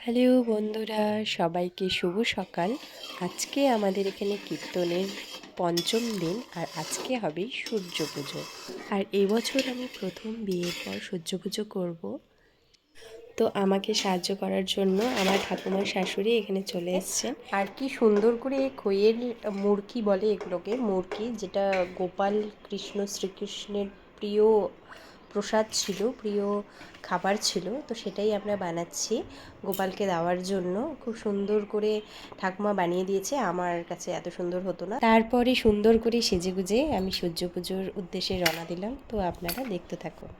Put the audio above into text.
Hello বন্ধুরা, সবাইকে শুভ সকাল। আজকে আমাদের এখানে কীর্তনের পঞ্চম দিন, আর আজকে হবে সূর্য পুজো। আর এবছর আমি প্রথম বিয়ের পর সূর্য পুজো করব। তো আমাকে সাহায্য করার জন্য আমার ঠাকুমার শাশুড়ি এখানে চলে এসেছেন। আর কি সুন্দর করে খইয়ের মুরকি বলে এগুলোকে, মুরকি, যেটা গোপাল কৃষ্ণ শ্রীকৃষ্ণের প্রিয় প্রসাদ ছিল, প্রিয় খাবার ছিল। তো সেটাই আমরা বানাচ্ছি গোপালকে দেওয়ার জন্য। খুব সুন্দর করে ঠাকুমা বানিয়ে দিয়েছে, আমার কাছে এত সুন্দর হতো না। তারপরে সুন্দর করে সেজেগুজে আমি সূর্য পুজোর উদ্দেশ্যে রওনা দিলাম। তো আপনারা দেখতে থাকুন।